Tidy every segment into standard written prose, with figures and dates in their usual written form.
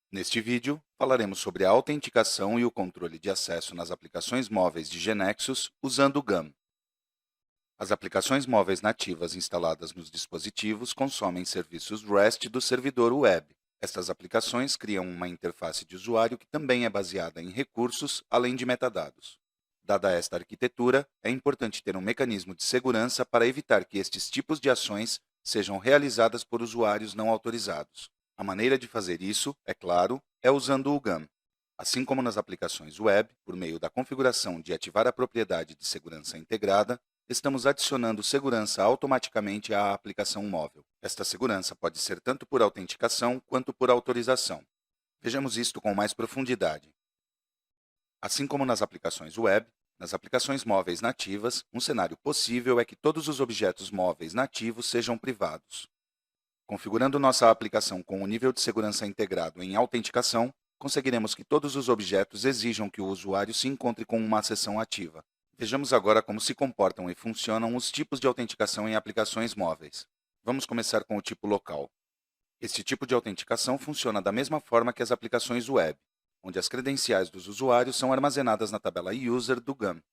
Neste vídeo, falaremos sobre a autenticação e o controle de acesso nas aplicações móveis de GeneXus usando o GAM. As aplicações móveis nativas instaladas nos dispositivos consomem serviços REST do servidor web. Estas aplicações criam uma interface de usuário que também é baseada em recursos, além de metadados. Dada esta arquitetura, é importante ter um mecanismo de segurança para evitar que estes tipos de ações sejam realizadas por usuários não autorizados. A maneira de fazer isso, é claro, é usando o GAM. Assim como nas aplicações web, por meio da configuração de ativar a propriedade de segurança integrada, estamos adicionando segurança automaticamente à aplicação móvel. Esta segurança pode ser tanto por autenticação quanto por autorização. Vejamos isto com mais profundidade. Assim como nas aplicações web, nas aplicações móveis nativas, um cenário possível é que todos os objetos móveis nativos sejam privados. Configurando nossa aplicação com o nível de segurança integrado em autenticação, conseguiremos que todos os objetos exijam que o usuário se encontre com uma sessão ativa. Vejamos agora como se comportam e funcionam os tipos de autenticação em aplicações móveis. Vamos começar com o tipo local. Este tipo de autenticação funciona da mesma forma que as aplicações web, onde as credenciais dos usuários são armazenadas na tabela User do GAM.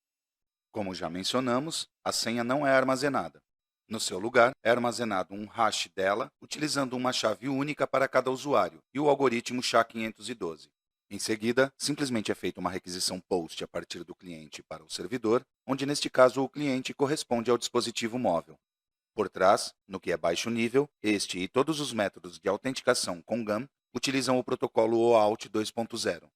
Como já mencionamos, a senha não é armazenada. No seu lugar, é armazenado um hash dela, utilizando uma chave única para cada usuário e o algoritmo SHA-512. Em seguida, simplesmente é feita uma requisição POST a partir do cliente para o servidor, onde neste caso o cliente corresponde ao dispositivo móvel. Por trás, no que é baixo nível, este e todos os métodos de autenticação com GAM utilizam o protocolo OAuth 2.0.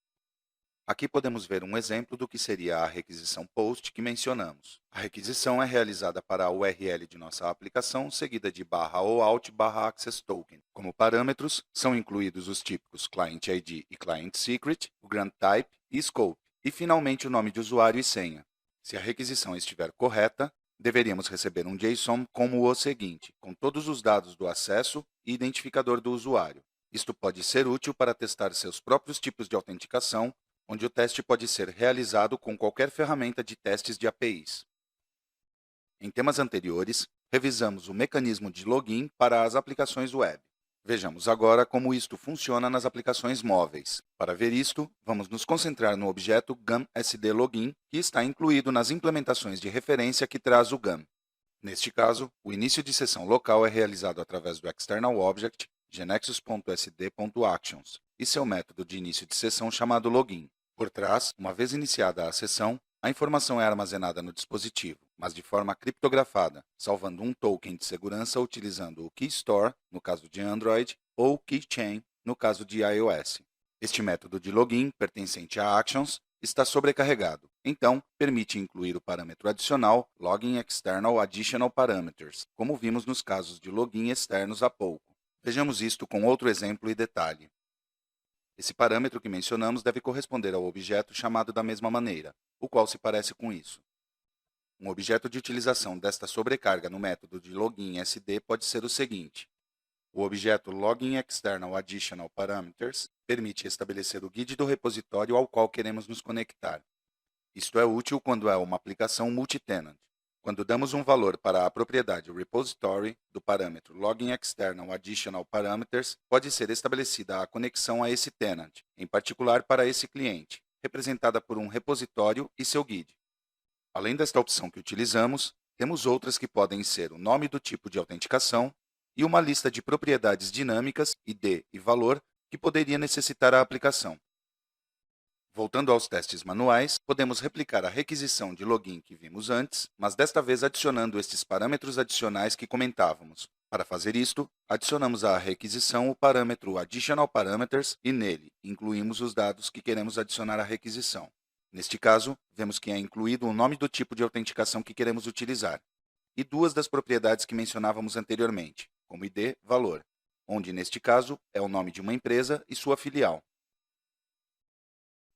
Aqui podemos ver um exemplo do que seria a requisição POST que mencionamos. A requisição é realizada para a URL de nossa aplicação, seguida de /OAuth/Access Token. Como parâmetros, são incluídos os típicos Client ID e Client Secret, o Grant Type e Scope, e finalmente o nome de usuário e senha. Se a requisição estiver correta, deveríamos receber um JSON como o seguinte, com todos os dados do acesso e identificador do usuário. Isto pode ser útil para testar seus próprios tipos de autenticação, onde o teste pode ser realizado com qualquer ferramenta de testes de APIs. Em temas anteriores, revisamos o mecanismo de login para as aplicações web. Vejamos agora como isto funciona nas aplicações móveis. Para ver isto, vamos nos concentrar no objeto GAM-SD-Login, que está incluído nas implementações de referência que traz o GAM. Neste caso, o início de sessão local é realizado através do External Object genexus.sd.actions e seu método de início de sessão chamado login. Por trás, uma vez iniciada a sessão, a informação é armazenada no dispositivo, mas de forma criptografada, salvando um token de segurança utilizando o KeyStore, no caso de Android, ou KeyChain, no caso de iOS. Este método de login, pertencente a Actions, está sobrecarregado, então permite incluir o parâmetro adicional Login External Additional Parameters, como vimos nos casos de login externos há pouco. Vejamos isto com outro exemplo e detalhe. Esse parâmetro que mencionamos deve corresponder ao objeto chamado da mesma maneira, o qual se parece com isso. Um objeto de utilização desta sobrecarga no método de login SD pode ser o seguinte. O objeto Login External Additional Parameters permite estabelecer o guide do repositório ao qual queremos nos conectar. Isto é útil quando é uma aplicação multitenant. Quando damos um valor para a propriedade repository do parâmetro Login External Additional Parameters, pode ser estabelecida a conexão a esse tenant, em particular para esse cliente, representada por um repositório e seu guide. Além desta opção que utilizamos, temos outras que podem ser o nome do tipo de autenticação e uma lista de propriedades dinâmicas, ID e valor, que poderia necessitar a aplicação. Voltando aos testes manuais, podemos replicar a requisição de login que vimos antes, mas desta vez adicionando estes parâmetros adicionais que comentávamos. Para fazer isto, adicionamos à requisição o parâmetro Additional Parameters e nele incluímos os dados que queremos adicionar à requisição. Neste caso, vemos que é incluído o nome do tipo de autenticação que queremos utilizar e duas das propriedades que mencionávamos anteriormente, como ID, valor, onde neste caso é o nome de uma empresa e sua filial.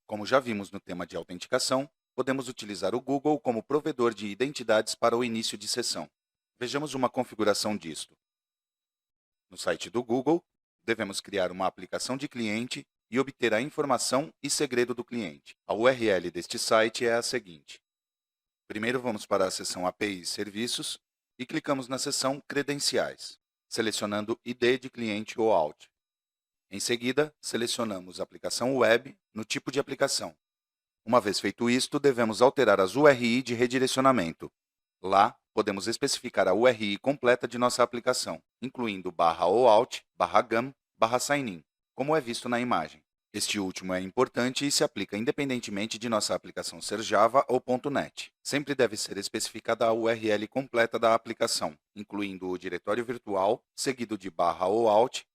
Como já vimos no tema de autenticação, podemos utilizar o Google como provedor de identidades para o início de sessão. Vejamos uma configuração disto. No site do Google, devemos criar uma aplicação de cliente e obter a informação e segredo do cliente. A URL deste site é a seguinte. Primeiro vamos para a seção API e Serviços e clicamos na seção Credenciais, selecionando ID de cliente OAuth. Em seguida, selecionamos Aplicação Web no tipo de aplicação. Uma vez feito isto, devemos alterar as URI de redirecionamento. Lá, podemos especificar a URI completa de nossa aplicação, incluindo /OAuth, /GAM, /signin, como é visto na imagem. Este último é importante e se aplica independentemente de nossa aplicação ser Java ou .NET. Sempre deve ser especificada a URL completa da aplicação, incluindo o diretório virtual, seguido de /OAuth,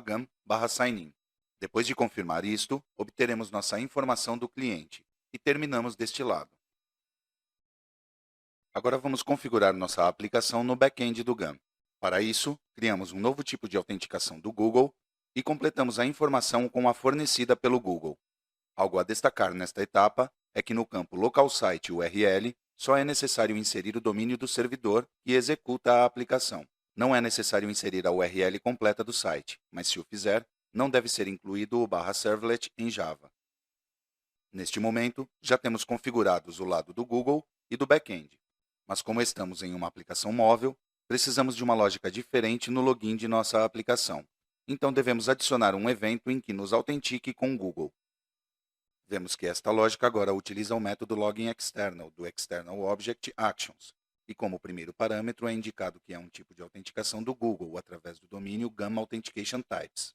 /GAM, /signin. Depois de confirmar isto, obteremos nossa informação do cliente e terminamos deste lado. Agora vamos configurar nossa aplicação no back-end do GAM. Para isso, criamos um novo tipo de autenticação do Google e completamos a informação com a fornecida pelo Google. Algo a destacar nesta etapa é que no campo Local Site URL, só é necessário inserir o domínio do servidor que executa a aplicação. Não é necessário inserir a URL completa do site, mas se o fizer, não deve ser incluído o /servlet em Java. Neste momento, já temos configurados o lado do Google e do back-end. Mas como estamos em uma aplicação móvel, precisamos de uma lógica diferente no login de nossa aplicação. Então, devemos adicionar um evento em que nos autentique com o Google. Vemos que esta lógica agora utiliza o método loginExternal do External Object Actions. E como primeiro parâmetro é indicado que é um tipo de autenticação do Google através do domínio GAM Authentication Types.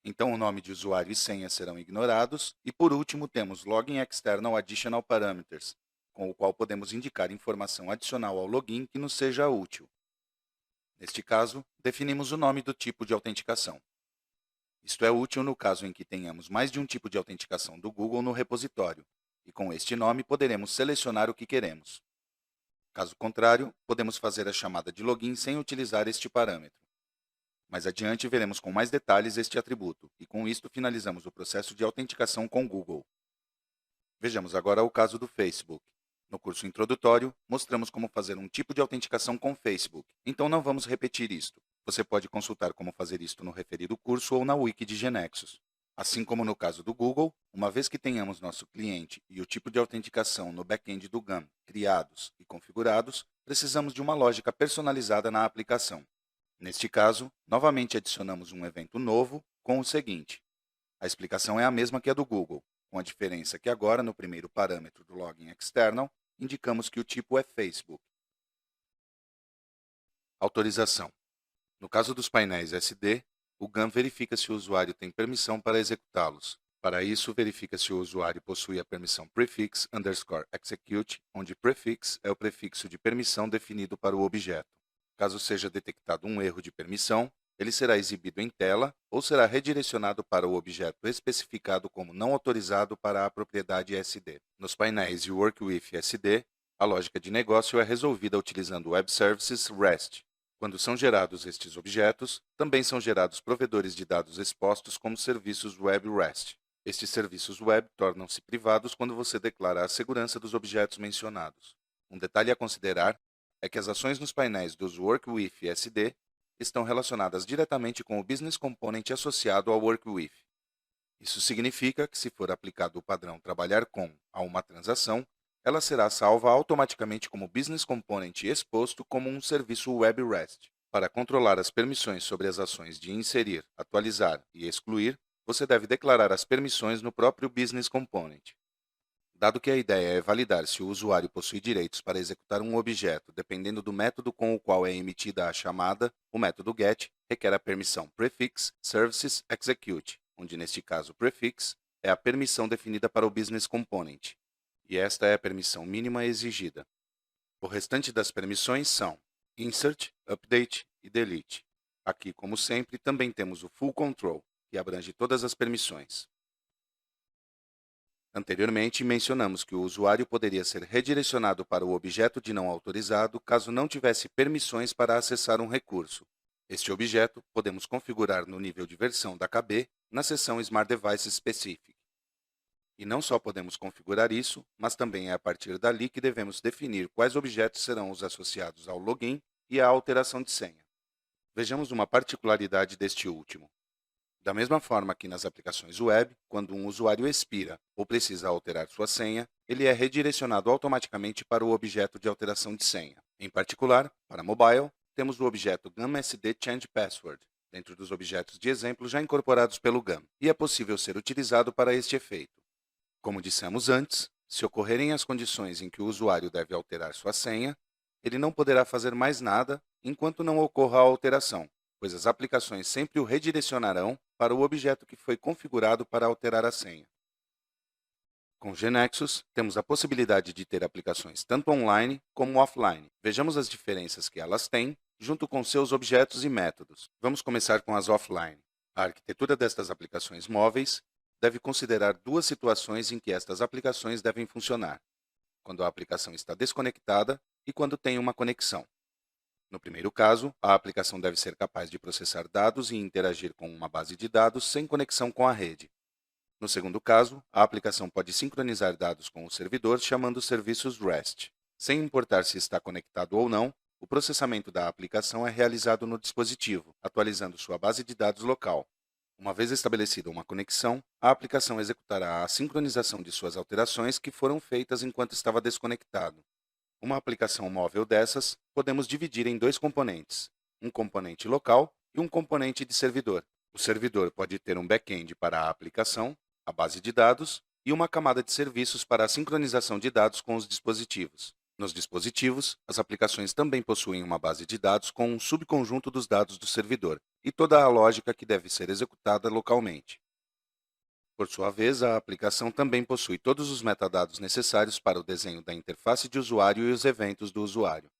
Então, o nome de usuário e senha serão ignorados. E, por último, temos Login External Additional Parameters, com o qual podemos indicar informação adicional ao login que nos seja útil. Neste caso, definimos o nome do tipo de autenticação. Isto é útil no caso em que tenhamos mais de um tipo de autenticação do Google no repositório, e com este nome poderemos selecionar o que queremos. Caso contrário, podemos fazer a chamada de login sem utilizar este parâmetro. Mais adiante, veremos com mais detalhes este atributo, e com isto finalizamos o processo de autenticação com Google. Vejamos agora o caso do Facebook. No curso introdutório, mostramos como fazer um tipo de autenticação com Facebook, então não vamos repetir isto. Você pode consultar como fazer isto no referido curso ou na wiki de GeneXus. Assim como no caso do Google, uma vez que tenhamos nosso cliente e o tipo de autenticação no back-end do GAM criados e configurados, precisamos de uma lógica personalizada na aplicação. Neste caso, novamente adicionamos um evento novo com o seguinte. A explicação é a mesma que a do Google, com a diferença que agora, no primeiro parâmetro do Login External, indicamos que o tipo é Facebook. Autorização. No caso dos painéis SD, o GAM verifica se o usuário tem permissão para executá-los. Para isso, verifica se o usuário possui a permissão prefix_execute, onde prefix é o prefixo de permissão definido para o objeto. Caso seja detectado um erro de permissão, ele será exibido em tela ou será redirecionado para o objeto especificado como não autorizado para a propriedade SD. Nos painéis Work with SD, a lógica de negócio é resolvida utilizando Web Services REST. Quando são gerados estes objetos, também são gerados provedores de dados expostos como serviços Web REST. Estes serviços web tornam-se privados quando você declara a segurança dos objetos mencionados. Um detalhe a considerar é que as ações nos painéis dos Work with SD estão relacionadas diretamente com o Business Component associado ao Work with. Isso significa que, se for aplicado o padrão Trabalhar com a uma transação, ela será salva automaticamente como Business Component exposto como um serviço Web REST. Para controlar as permissões sobre as ações de inserir, atualizar e excluir, você deve declarar as permissões no próprio Business Component. Dado que a ideia é validar se o usuário possui direitos para executar um objeto dependendo do método com o qual é emitida a chamada, o método GET requer a permissão prefix_services_execute, onde neste caso prefix é a permissão definida para o Business Component, e esta é a permissão mínima exigida. O restante das permissões são Insert, Update e Delete. Aqui, como sempre, também temos o Full Control, que abrange todas as permissões. Anteriormente, mencionamos que o usuário poderia ser redirecionado para o objeto de não autorizado caso não tivesse permissões para acessar um recurso. Este objeto podemos configurar no nível de versão da KB na seção Smart Device Specific. E não só podemos configurar isso, mas também é a partir dali que devemos definir quais objetos serão os associados ao login e à alteração de senha. Vejamos uma particularidade deste último. Da mesma forma que nas aplicações web, quando um usuário expira ou precisa alterar sua senha, ele é redirecionado automaticamente para o objeto de alteração de senha. Em particular, para mobile, temos o objeto GAMSD Change Password, dentro dos objetos de exemplo já incorporados pelo GAM, e é possível ser utilizado para este efeito. Como dissemos antes, se ocorrerem as condições em que o usuário deve alterar sua senha, ele não poderá fazer mais nada enquanto não ocorra a alteração, pois as aplicações sempre o redirecionarão para o objeto que foi configurado para alterar a senha. Com GNexus, temos a possibilidade de ter aplicações tanto online como offline. Vejamos as diferenças que elas têm, junto com seus objetos e métodos. Vamos começar com as offline. A arquitetura destas aplicações móveis deve considerar duas situações em que estas aplicações devem funcionar: quando a aplicação está desconectada e quando tem uma conexão. No primeiro caso, a aplicação deve ser capaz de processar dados e interagir com uma base de dados sem conexão com a rede. No segundo caso, a aplicação pode sincronizar dados com o servidor chamando serviços REST. Sem importar se está conectado ou não, o processamento da aplicação é realizado no dispositivo, atualizando sua base de dados local. Uma vez estabelecida uma conexão, a aplicação executará a sincronização de suas alterações que foram feitas enquanto estava desconectado. Uma aplicação móvel dessas podemos dividir em dois componentes, um componente local e um componente de servidor. O servidor pode ter um back-end para a aplicação, a base de dados e uma camada de serviços para a sincronização de dados com os dispositivos. Nos dispositivos, as aplicações também possuem uma base de dados com um subconjunto dos dados do servidor e toda a lógica que deve ser executada localmente. Por sua vez, a aplicação também possui todos os metadados necessários para o desenho da interface de usuário e os eventos do usuário.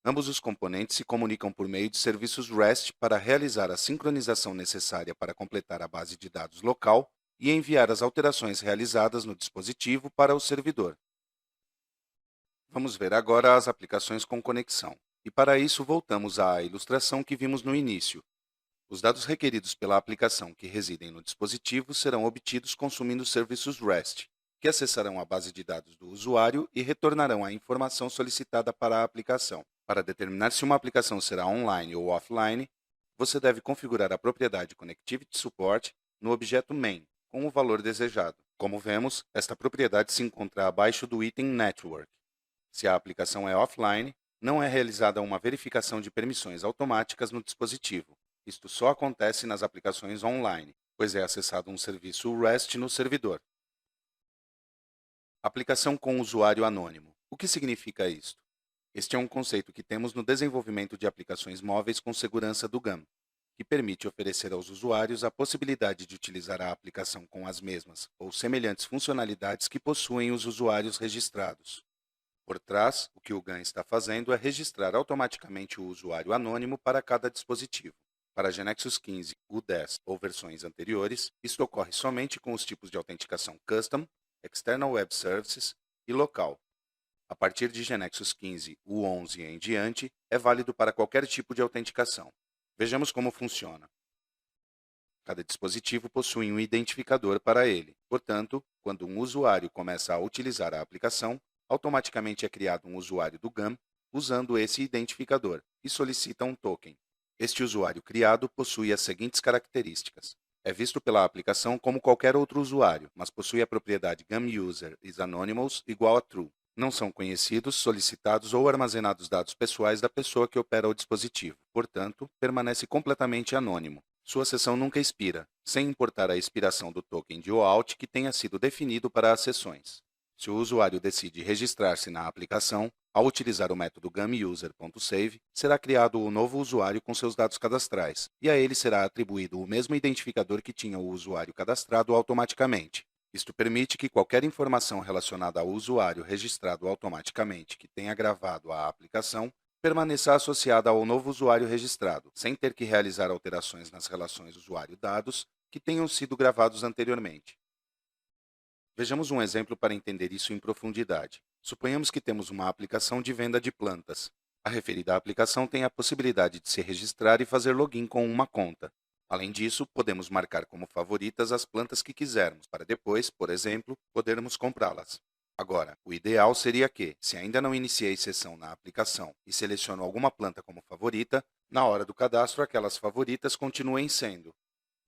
Ambos os componentes se comunicam por meio de serviços REST para realizar a sincronização necessária para completar a base de dados local e enviar as alterações realizadas no dispositivo para o servidor. Vamos ver agora as aplicações com conexão. E para isso voltamos à ilustração que vimos no início. Os dados requeridos pela aplicação que residem no dispositivo serão obtidos consumindo serviços REST, que acessarão a base de dados do usuário e retornarão a informação solicitada para a aplicação. Para determinar se uma aplicação será online ou offline, você deve configurar a propriedade Connectivity Support no objeto main, com o valor desejado. Como vemos, esta propriedade se encontra abaixo do item Network. Se a aplicação é offline, não é realizada uma verificação de permissões automáticas no dispositivo. Isto só acontece nas aplicações online, pois é acessado um serviço REST no servidor. Aplicação com usuário anônimo. O que significa isto? Este é um conceito que temos no desenvolvimento de aplicações móveis com segurança do GAM, que permite oferecer aos usuários a possibilidade de utilizar a aplicação com as mesmas ou semelhantes funcionalidades que possuem os usuários registrados. Por trás, o que o GAN está fazendo é registrar automaticamente o usuário anônimo para cada dispositivo. Para GNexus 15, U10 ou versões anteriores, isto ocorre somente com os tipos de autenticação Custom, External Web Services e Local. A partir de GNexus 15, U11 e em diante, é válido para qualquer tipo de autenticação. Vejamos como funciona. Cada dispositivo possui um identificador para ele. Portanto, quando um usuário começa a utilizar a aplicação, automaticamente é criado um usuário do GAM usando esse identificador e solicita um token. Este usuário criado possui as seguintes características. É visto pela aplicação como qualquer outro usuário, mas possui a propriedade GAMUser_is_anonymous igual a true. Não são conhecidos, solicitados ou armazenados dados pessoais da pessoa que opera o dispositivo. Portanto, permanece completamente anônimo. Sua sessão nunca expira, sem importar a expiração do token de OAuth que tenha sido definido para as sessões. Se o usuário decide registrar-se na aplicação, ao utilizar o método GAMUser.save, será criado o novo usuário com seus dados cadastrais, e a ele será atribuído o mesmo identificador que tinha o usuário cadastrado automaticamente. Isto permite que qualquer informação relacionada ao usuário registrado automaticamente que tenha gravado a aplicação permaneça associada ao novo usuário registrado, sem ter que realizar alterações nas relações usuário-dados que tenham sido gravados anteriormente. Vejamos um exemplo para entender isso em profundidade. Suponhamos que temos uma aplicação de venda de plantas. A referida aplicação tem a possibilidade de se registrar e fazer login com uma conta. Além disso, podemos marcar como favoritas as plantas que quisermos, para depois, por exemplo, podermos comprá-las. Agora, o ideal seria que, se ainda não iniciei sessão na aplicação e seleciono alguma planta como favorita, na hora do cadastro aquelas favoritas continuem sendo.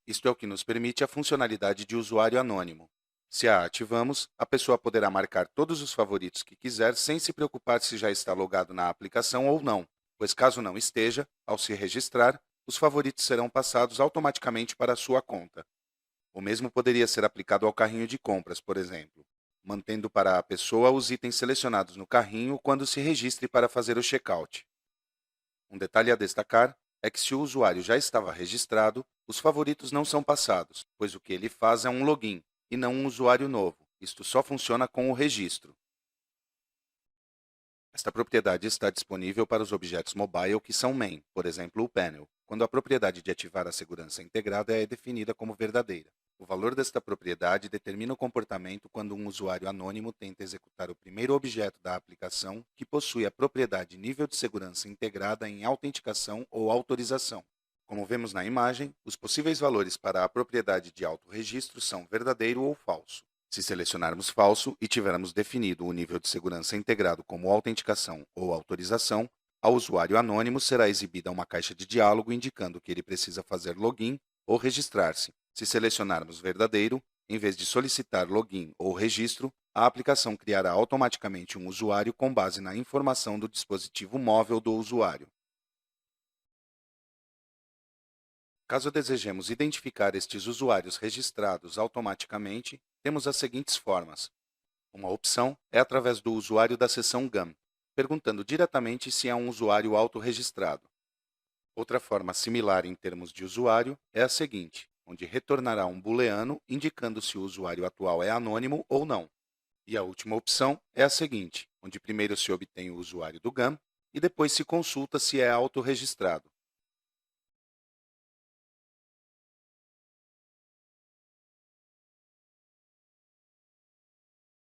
Isto é o que nos permite a funcionalidade de usuário anônimo. Se a ativamos, a pessoa poderá marcar todos os favoritos que quiser sem se preocupar se já está logado na aplicação ou não, pois caso não esteja, ao se registrar, os favoritos serão passados automaticamente para a sua conta. O mesmo poderia ser aplicado ao carrinho de compras, por exemplo, mantendo para a pessoa os itens selecionados no carrinho quando se registre para fazer o checkout. Um detalhe a destacar é que se o usuário já estava registrado, os favoritos não são passados, pois o que ele faz é um login e não um usuário novo. Isto só funciona com o registro. Esta propriedade está disponível para os objetos mobile que são main, por exemplo, o panel, quando a propriedade de ativar a segurança integrada é definida como verdadeira. O valor desta propriedade determina o comportamento quando um usuário anônimo tenta executar o primeiro objeto da aplicação que possui a propriedade nível de segurança integrada em autenticação ou autorização. Como vemos na imagem, os possíveis valores para a propriedade de autorregistro são verdadeiro ou falso. Se selecionarmos falso e tivermos definido o nível de segurança integrado como autenticação ou autorização, ao usuário anônimo será exibida uma caixa de diálogo indicando que ele precisa fazer login ou registrar-se. Se selecionarmos verdadeiro, em vez de solicitar login ou registro, a aplicação criará automaticamente um usuário com base na informação do dispositivo móvel do usuário. Caso desejemos identificar estes usuários registrados automaticamente, temos as seguintes formas. Uma opção é através do usuário da seção GAM, perguntando diretamente se é um usuário autorregistrado. Outra forma similar em termos de usuário é a seguinte, onde retornará um booleano indicando se o usuário atual é anônimo ou não. E a última opção é a seguinte, onde primeiro se obtém o usuário do GAM e depois se consulta se é autorregistrado.